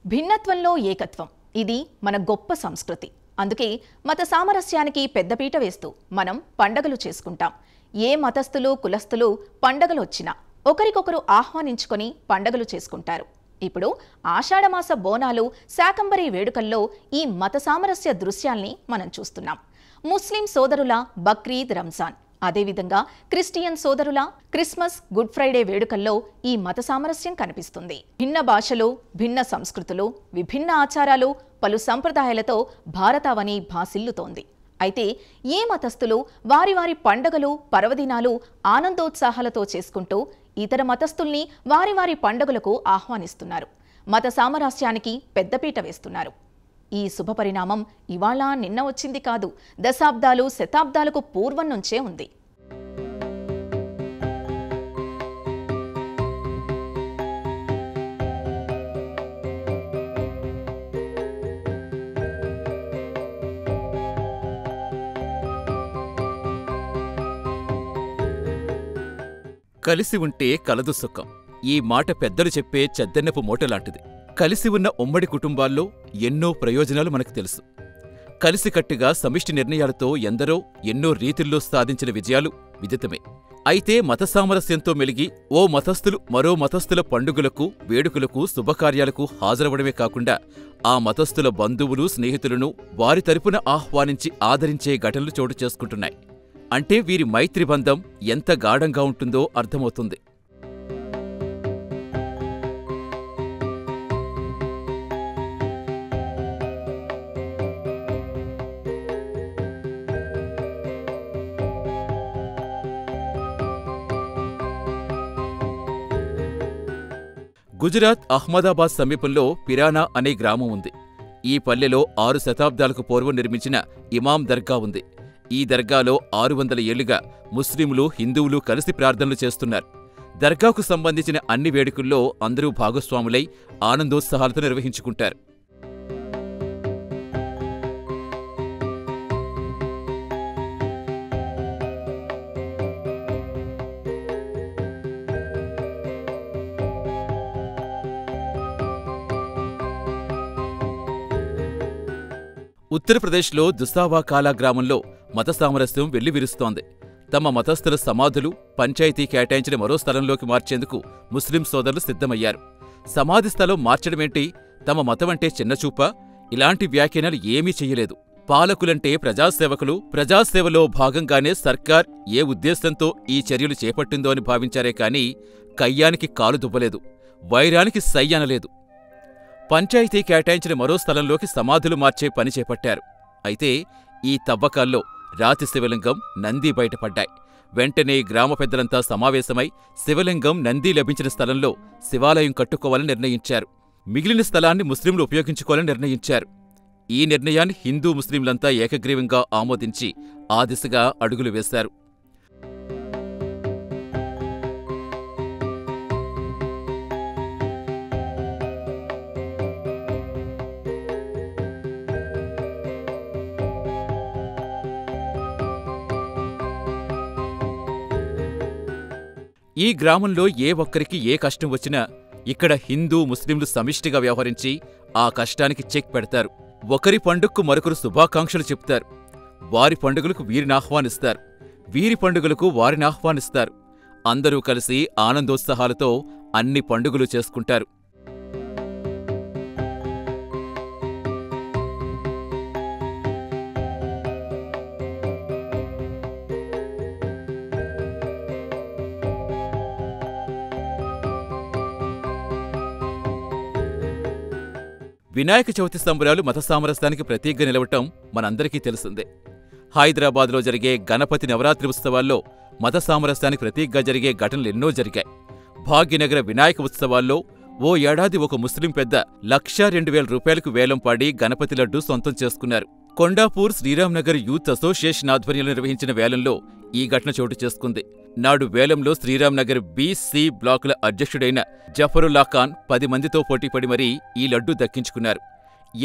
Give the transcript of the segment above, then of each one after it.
భిన్నత్వంలో ఏకత్వం ఇది మన గొప్ప సంస్కృతి. అందుకే మత సామరస్యానికి పెద్దపీట వేస్తూ మనం పండగలు చేసుకుంటాం. ఏ మతస్థులు కులస్థులు పండగలు వచ్చినా ఒకరికొకరు ఆహ్వానించుకొని పండగలు చేసుకుంటారు. ఇప్పుడు ఆషాఢమాస బోనాలు శాకంబరి వేడుకల్లో ఈ మత సామరస్య దృశ్యాల్ని మనం చూస్తున్నాం. ముస్లిం సోదరుల బక్రీద్, రంజాన్, అదేవిధంగా క్రిస్టియన్ సోదరుల క్రిస్మస్, గుడ్ ఫ్రైడే వేడుకల్లో ఈ మత సామరస్యం కనిపిస్తుంది. భిన్న భాషలు, భిన్న సంస్కృతులు, విభిన్న ఆచారాలు, పలు సంప్రదాయాలతో భారతావని భాసిల్లుతోంది. అయితే ఏ మతస్థులు వారి వారి పండుగలు, పర్వదినాలు ఆనందోత్సాహాలతో చేసుకుంటూ ఇతర మతస్థుల్ని వారి వారి పండుగలకు ఆహ్వానిస్తున్నారు. మత సామరస్యానికి పెద్దపీట వేస్తున్నారు. ఈ శుభపరిణామం ఇవాళ నిన్న వచ్చింది కాదు, దశాబ్దాలు శతాబ్దాలకు పూర్వం నుంచే ఉంది. కలిసి ఉంటే కలదు సుఖం. ఈ మాట పెద్దలు చెప్పే చెద్దెన్నపు మూటలాంటిది. కలిసి ఉన్న ఉమ్మడి కుటుంబాల్లో ఎన్నో ప్రయోజనాలు మనకు తెలుసు. కలిసికట్టుగా సమిష్టి నిర్ణయాలతో ఎందరో ఎన్నో రీతుల్లో సాధించిన విజయాలు విదితమే. అయితే మత సామరస్యంతో మెలిగి ఓ మతస్థులు మరో మతస్థుల పండుగలకు, వేడుకలకు, శుభకార్యాలకు హాజరవడమే కాకుండా ఆ మతస్థుల బంధువులు, స్నేహితులను వారి తరపున ఆహ్వానించి ఆదరించే ఘటనలు చోటు చేసుకుంటున్నాయి. అంటే వీరి మైత్రిబంధం ఎంత గాఢంగా ఉంటుందో అర్థమవుతుంది. గుజరాత్ అహ్మదాబాద్ సమీపంలో పిరానా అనే గ్రామం ఉంది. ఈ పల్లెలో 6 శతాబ్దాలకు పూర్వం నిర్మించిన ఇమాం దర్గా ఉంది. ఈ దర్గాలో 600 ఏళ్లుగా ముస్లింలు, హిందువులు కలిసి ప్రార్థనలు చేస్తున్నారు. దర్గాకు సంబంధించిన అన్ని వేడుకల్లో అందరూ భాగస్వాములై ఆనందోత్సాహాలతో నిర్వహించుకుంటారు. ఉత్తరప్రదేశ్లో దుసావాకాలా గ్రామంలో మత సామరస్యం వెల్లివిరుస్తోంది. తమ మతస్థుల సమాధులు పంచాయతీ కేటాయించిన మరో స్థలంలోకి మార్చేందుకు ముస్లిం సోదరులు సిద్ధమయ్యారు. సమాధి స్థలం మార్చడమేంటి, తమ మతమంటే చిన్నచూపా? ఇలాంటి వ్యాఖ్యానాలు ఏమీ చెయ్యలేదు. పాలకులంటే ప్రజాసేవకులు, ప్రజాసేవలో భాగంగానే సర్కార్ ఏ ఉద్దేశంతో ఈ చర్యలు చేపట్టిందో అని భావించారే కాని కయ్యానికి కాలు దువ్వలేదు, వైరానికి సై అనలేదు. పంచాయతీ కేటాయించిన మరో స్థలంలోకి సమాధులు మార్చే పని చేపట్టారు. అయితే ఈ తవ్వకాల్లో రాతి శివలింగం, నంది బయటపడ్డాయి. వెంటనే గ్రామ పెద్దలంతా సమావేశమై శివలింగం, నంది లభించిన స్థలంలో శివాలయం కట్టుకోవాలని నిర్ణయించారు. మిగిలిన స్థలాన్ని ముస్లింలు ఉపయోగించుకోవాలని నిర్ణయించారు. ఈ నిర్ణయాన్ని హిందూ ముస్లింలంతా ఏకగ్రీవంగా ఆమోదించి ఆ దిశగా అడుగులు వేశారు. ఈ గ్రామంలో ఏ ఒక్కరికి ఏ కష్టం వచ్చినా ఇక్కడ హిందూ, ముస్లింలు సమిష్టిగా వ్యవహరించి ఆ కష్టానికి చెక్ పెడతారు. ఒకరి పండుగకు మరొకరు శుభాకాంక్షలు చెప్తారు. వారి పండుగలకు వీరిని ఆహ్వానిస్తారు, వీరి పండుగలకు వారిని ఆహ్వానిస్తారు. అందరూ కలిసి ఆనందోత్సాహాలతో అన్ని పండుగలు చేసుకుంటారు. వినాయక చవితి సంబరాలు మత సామరస్యానికి ప్రతీకగా నిలవటం మనందరికీ తెలిసిందే. హైదరాబాద్లో జరిగే గణపతి నవరాత్రి ఉత్సవాల్లో మత సామరస్యానికి ప్రతీకగా జరిగే ఘటనలెన్నో జరిగాయి. భాగ్యనగర వినాయక ఉత్సవాల్లో ఓ ఏడాది ఒక ముస్లిం పెద్ద 1,02,000 రూపాయలకు వేలం పాడి గణపతి లడ్డూ సొంతం చేసుకున్నారు. కొండాపూర్ శ్రీరాంనగర్ యూత్ అసోసియేషన్ ఆధ్వర్యంలో నిర్వహించిన వేలంలో ఈ ఘటన చోటు చేసుకుంది. నాడు వేలంలో శ్రీరాంనగర్ బి-సి బ్లాకుల అధ్యక్షుడైన జఫరుల్లా ఖాన్ 10 మందితో పోటీపడి మరీ ఈ లడ్డూ దక్కించుకున్నారు.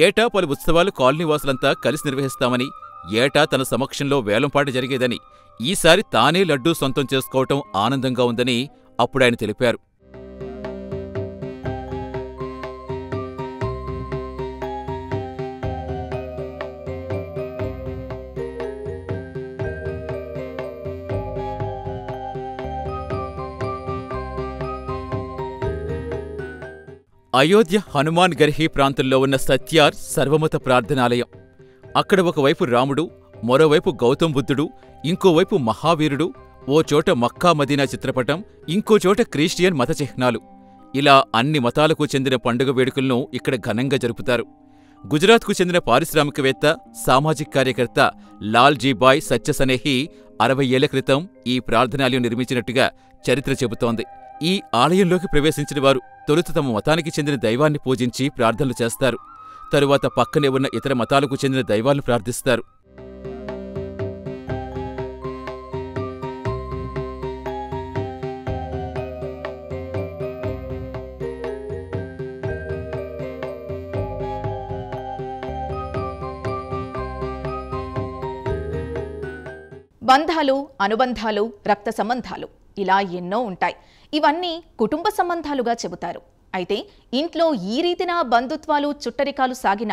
ఏటా పలు ఉత్సవాలు కాలనీవాసులంతా కలిసి నిర్వహిస్తామని, ఏటా తన సమక్షంలో వేలంపాట జరిగేదని, ఈసారి తానే లడ్డూ సొంతం చేసుకోవటం ఆనందంగా ఉందని అప్పుడాయన తెలిపారు. అయోధ్య హనుమాన్ గర్హి ప్రాంతంలో ఉన్న సత్యార్ సర్వమత ప్రార్థనాలయం. అక్కడ ఒకవైపు రాముడు, మరోవైపు గౌతమ్ బుద్ధుడు, ఇంకోవైపు మహావీరుడు, ఓ చోట మక్కా మదీనా చిత్రపటం, ఇంకోచోట క్రిస్టియన్ మత చిహ్నాలు. ఇలా అన్ని మతాలకు చెందిన పండుగ వేడుకలను ఇక్కడ ఘనంగా జరుపుతారు. గుజరాత్కు చెందిన పారిశ్రామికవేత్త, సామాజిక కార్యకర్త లాల్జీబాయ్ సత్యసనేహి 60 ఏళ్ల క్రితం ఈ ప్రార్థనాలయం నిర్మించినట్టుగా చరిత్ర చెబుతోంది. ఈ ఆలయంలోకి ప్రవేశించిన వారు తొలుత తమ మతానికి చెందిన దైవాన్ని పూజించి ప్రార్థనలు చేస్తారు. తరువాత పక్కనే ఉన్న ఇతర మతాలకు చెందిన దైవాలను ప్రార్థిస్తారు. బంధాలు, అనుబంధాలు, రక్త సంబంధాలు ఇలా ఎన్నో ఉంటాయి. ఇవన్నీ కుటుంబ సంబంధాలుగా చెబుతారు. అయితే ఇంట్లో ఈ రీతిన బంధుత్వాలు, చుట్టరికాలు సాగిన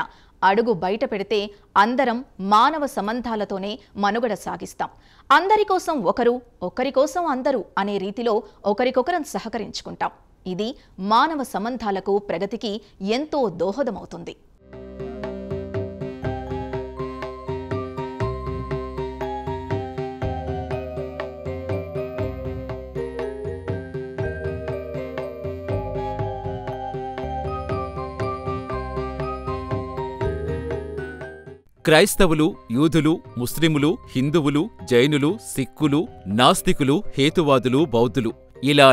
అడుగు బయట పెడితే అందరం మానవ సంబంధాలతోనే మనుగడ సాగిస్తాం. అందరి కోసం ఒకరు, ఒకరి కోసం అందరూ అనే రీతిలో ఒకరికొకరం సహకరించుకుంటాం. ఇది మానవ సంబంధాలకు, ప్రగతికి ఎంతో దోహదమవుతుంది. క్రైస్తవులు, యూదులు, ముస్లిములు, హిందువులు, జైనులు, సిక్కులు, నాస్తికులు, హేతువాదులు, బౌద్ధులు ఇలా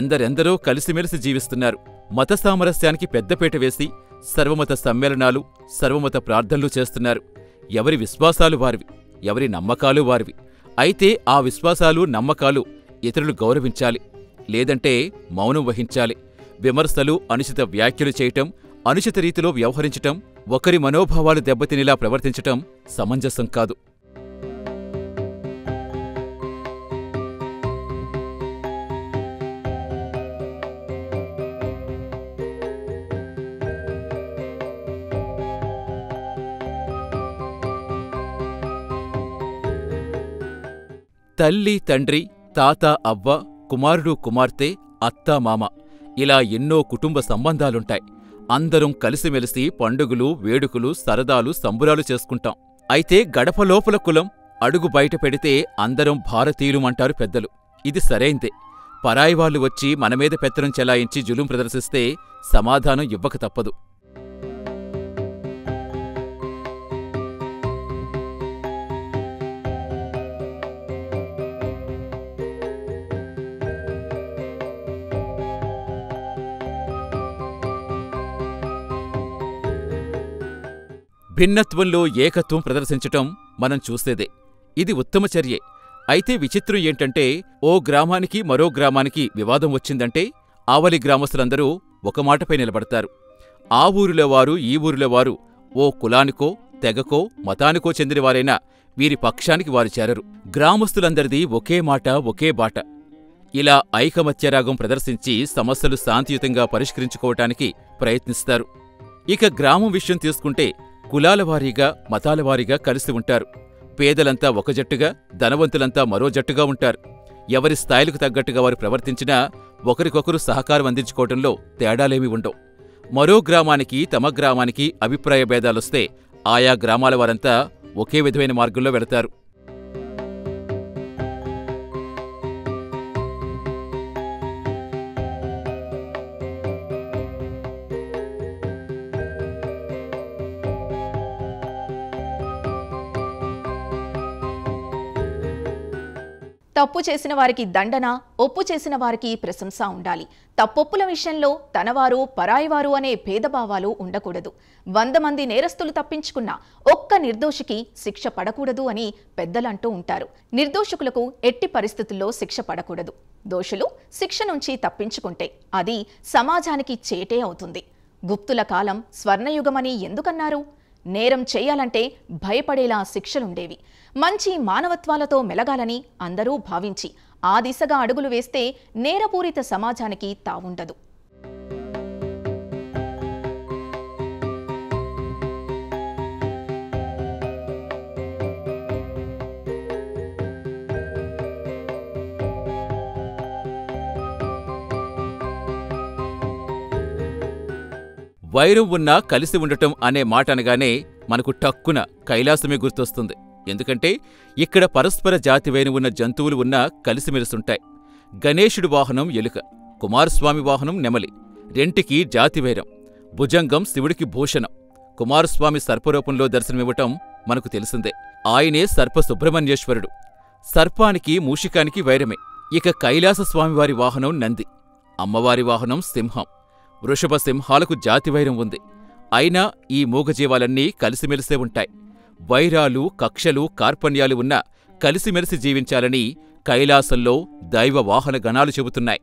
ఎందరెందరో కలిసిమెలిసి జీవిస్తున్నారు. మత సామరస్యానికి పెద్దపీట వేసి సర్వమత సమ్మేళనాలు, సర్వమత ప్రార్థనలు చేస్తున్నారు. ఎవరి విశ్వాసాలు వారివి, ఎవరి నమ్మకాలు వారివి. అయితే ఆ విశ్వాసాలు, నమ్మకాలు ఇతరులు గౌరవించాలి, లేదంటే మౌనం వహించాలి. విమర్శలు, అనుచిత వ్యాఖ్యలు చేయటం, అనుచిత రీతిలో వ్యవహరించటం, ఒకరి మనోభావాలు దెబ్బతినేలా ప్రవర్తించటం సమంజసం కాదు. తల్లి, తండ్రి, తాత, అవ్వ, కుమారుడు, కుమార్తె, అత్త, మామ ఇలా ఎన్నో కుటుంబ సంబంధాలుంటాయి. అందరం కలిసిమెలిసి పండుగలు, వేడుకలు, సరదాలు, సంబురాలు చేసుకుంటాం. అయితే గడపలోపల కులం, అడుగు బయట పెడితే అందరం భారతీయులుమంటారు పెద్దలు. ఇది సరైందే. పరాయివాళ్లు వచ్చి మనమీద పెత్తనం చెలాయించి జులుం ప్రదర్శిస్తే సమాధానం ఇవ్వక తప్పదు. భిన్నత్వంలో ఏకత్వం ప్రదర్శించటం మనం చూసేదే. ఇది ఉత్తమ చర్యే. అయితే విచిత్రం ఏంటంటే, ఓ గ్రామానికి మరో గ్రామానికి వివాదం వచ్చిందంటే ఆవలి గ్రామస్తులందరూ ఒక మాటపై నిలబడతారు. ఆ ఊరిలో వారు, ఈ ఊరిలో వారు ఓ కులానికో, తెగకో, మతానికో చెందినవారైనా వీరి పక్షానికి వారు చేరరు. గ్రామస్తులందరిది ఒకే మాట, ఒకే బాట. ఇలా ఐకమత్యరాగం ప్రదర్శించి సమస్యలు శాంతియుతంగా పరిష్కరించుకోవటానికి ప్రయత్నిస్తారు. ఇక గ్రామం విషయం తీసుకుంటే కులాల వారీగా, మతాల వారీగా కలిసి ఉంటారు. పేదలంతా ఒక జట్టుగా, ధనవంతులంతా మరో జట్టుగా ఉంటారు. ఎవరి స్థాయిలకు తగ్గట్టుగా వారు ప్రవర్తించినా ఒకరికొకరు సహకారం అందించుకోవటంలో తేడాలేమీ ఉండవు. మరో గ్రామానికి, తమ గ్రామానికి అభిప్రాయ భేదాలొస్తే ఆయా గ్రామాల వారంతా ఒకే విధమైన మార్గంలో వెళతారు. తప్పు చేసిన వారికి దండన, ఒప్పు చేసిన వారికి ప్రశంస ఉండాలి. తప్పొప్పుల విషయంలో తనవారు, పరాయివారు అనే భేదభావాలు ఉండకూడదు. 100 మంది నేరస్తులు తప్పించుకున్నా ఒక్క నిర్దోషికి శిక్ష పడకూడదు అని పెద్దలంటూ ఉంటారు. నిర్దోషులకు ఎట్టి పరిస్థితుల్లో శిక్ష పడకూడదు. దోషులు శిక్ష నుంచి తప్పించుకుంటే అది సమాజానికి చేటే అవుతుంది. గుప్తుల కాలం స్వర్ణయుగమని ఎందుకన్నారు? నేరం చేయాలంటే భయపడేలా శిక్షలుండేవి. మంచి మానవత్వాలతో మెలగాలని అందరూ భావించి ఆ దిశగా అడుగులు వేస్తే నేరపూరిత సమాజానికి తావుండదు. వైరం ఉన్నా కలిసి ఉండటం అనే మాట అనగానే మనకు టక్కున కైలాసమే గుర్తొస్తుంది. ఎందుకంటే ఇక్కడ పరస్పర జాతి వైరం ఉన్న జంతువులు ఉన్నా కలిసిమెలిసుంటాయి. గణేశుడి వాహనం ఎలుక, కుమారస్వామి వాహనం నెమలి. రెంటికి జాతి వైరం. భుజంగం శివుడికి భూషణం. కుమారస్వామి సర్పరూపంలో దర్శనమివ్వటం మనకు తెలిసిందే. ఆయనే సర్ప సుబ్రహ్మణ్యేశ్వరుడు. సర్పానికి మూషికానికి వైరమే. ఇక కైలాసస్వామివారి వాహనం నంది, అమ్మవారి వాహనం సింహం. వృషభ సింహాలకు జాతివైరం ఉంది. అయినా ఈ మూగజీవాలన్నీ కలిసిమెలిసే ఉంటాయి. వైరాలు, కక్షలు, కార్పణ్యాలు ఉన్నా కలిసిమెలిసి జీవించాలని కైలాసంలో దైవ వాహన గణాలు చెబుతున్నాయి.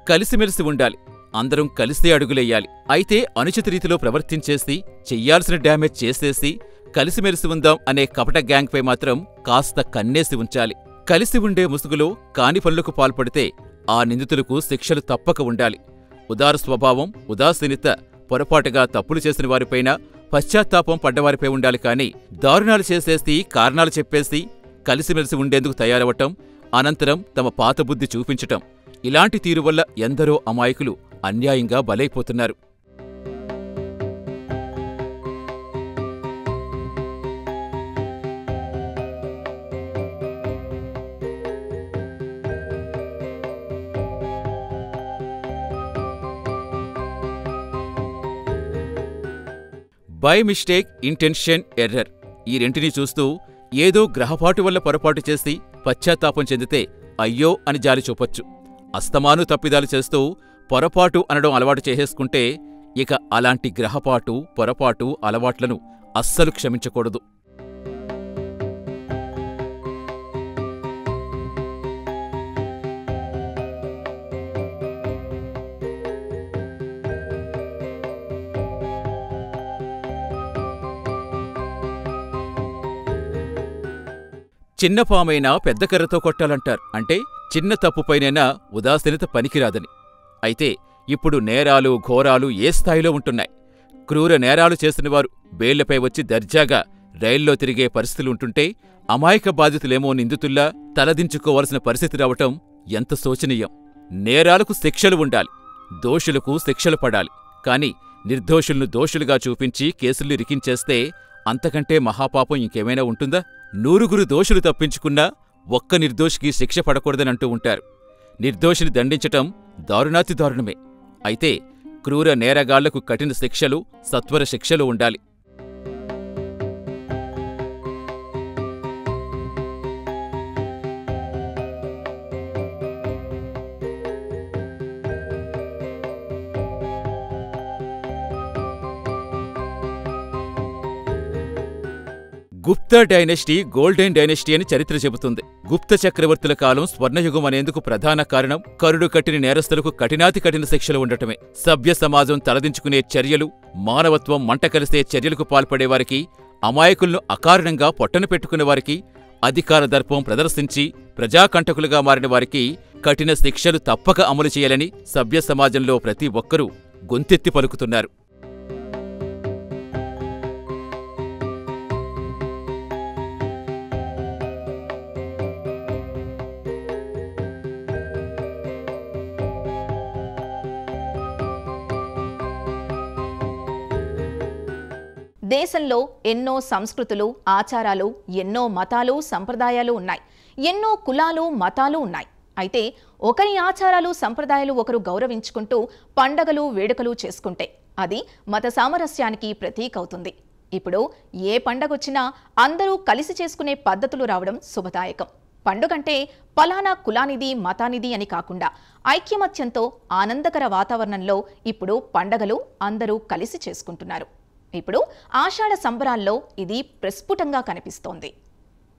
కలిసిమెలిసి ఉండాలి. అందరం కలిసే అడుగులెయ్యాలి. అయితే అనుచిత రీతిలో ప్రవర్తించేసి, చెయ్యాల్సిన డ్యామేజ్ చేసేసి, కలిసిమెలిసి ఉందాం అనే కపట గ్యాంగ్పై మాత్రం కాస్త కన్నేసి ఉంచాలి. కలిసి ఉండే ముసుగులో కాని పనులకు పాల్పడితే ఆ నిందితులకు శిక్షలు తప్పక ఉండాలి. ఉదార స్వభావం, ఉదాసీనత, పొరపాటుగా తప్పులు చేసిన వారిపైన పశ్చాత్తాపం పడ్డవారిపై ఉండాలి. కాని దారుణాలు చేసేసి, కారణాలు చెప్పేసి కలిసిమెలిసి ఉండేందుకు తయారవటం, అనంతరం తమ పాత బుద్ధి చూపించటం, ఇలాంటి తీరు వల్ల ఎందరో అమాయకులు అన్యాయంగా బలైపోతున్నారు. బై మిస్టేక్, ఇంటెన్షన్, ఎర్రర్ ఈ రెంటినీ చూస్తూ ఏదో గ్రహపాటు వల్ల పొరపాటు చేసి పశ్చాత్తాపం చెందితే అయ్యో అని జాలి చూపొచ్చు. అస్తమాను తప్పిదాలు చేస్తూ పొరపాటు అనడం అలవాటు చేసేసుకుంటే ఇక అలాంటి గ్రహపాటు, పొరపాటు అలవాట్లను అస్సలు క్షమించకూడదు. చిన్న పామైనా పెద్ద కర్రతో కొట్టాలంటారు. అంటే చిన్న తప్పుపైనైనా ఉదాసీనత పనికిరాదని. అయితే ఇప్పుడు నేరాలు, ఘోరాలు ఏ స్థాయిలో ఉంటున్నాయి. క్రూర నేరాలు చేసినవారు బెయిళ్లపై వచ్చి దర్జాగా రైల్లో తిరిగే పరిస్థితులుంటుంటే అమాయక బాధితులేమో నిందితుల్లా తలదించుకోవాల్సిన పరిస్థితి రావటం ఎంత శోచనీయం. నేరాలకు శిక్షలు ఉండాలి, దోషులకు శిక్షలు పడాలి. కాని నిర్దోషులను దోషులుగా చూపించి కేసుల్ని రికించేస్తే అంతకంటే మహాపాపం ఇంకేమైనా ఉంటుందా? 100 దోషులు తప్పించుకున్నా ఒక్క నిర్దోషికి శిక్ష పడకూడదనంటూ ఉంటారు. నిర్దోషిని దండించటం దారుణాతి దారుణమే. అయితే క్రూర నేరగాళ్లకు కఠిన శిక్షలు, సత్వర శిక్షలు ఉండాలి. గుప్తా డైనెస్టీ గోల్డెన్ డైనెస్టీ అని చరిత్ర చెబుతుంది. గుప్త చక్రవర్తుల కాలం స్వర్ణయుగం అనేందుకు ప్రధాన కారణం కరుడు కట్టిన నేరస్తులకు కఠినాతి కఠిన శిక్షలు ఉండటమే. సభ్య సమాజం తలదించుకునే చర్యలు, మానవత్వం మంటకలిసే చర్యలకు పాల్పడేవారికి, అమాయకులను అకారణంగా పొట్టన పెట్టుకునేవారికి, అధికార దర్పం ప్రదర్శించి ప్రజాకంటకులుగా మారిన వారికి కఠిన శిక్షలు తప్పక అమలు చేయాలని సభ్య సమాజంలో ప్రతి ఒక్కరూ గొంతెత్తి పలుకుతున్నారు. దేశంలో ఎన్నో సంస్కృతులు, ఆచారాలు, ఎన్నో మతాలు, సంప్రదాయాలు ఉన్నాయి. ఎన్నో కులాలు, మతాలు ఉన్నాయి. అయితే ఒకరి ఆచారాలు, సంప్రదాయాలు ఒకరు గౌరవించుకుంటూ పండగలు, వేడుకలు చేసుకుంటే అది మత సామరస్యానికి ప్రతీక అవుతుంది. ఇప్పుడు ఏ పండగొచ్చినా అందరూ కలిసి చేసుకునే పద్ధతులు రావడం శుభదాయకం. పండుగంటే పలానా కులానిది, మతానిది అని కాకుండా ఐక్యమత్యంతో ఆనందకర వాతావరణంలో ఇప్పుడు పండగలు అందరూ కలిసి చేసుకుంటున్నారు. ఇప్పుడు ఆషాఢ సంబరాల్లో ఇది ప్రస్ఫుటంగా కనిపిస్తోంది.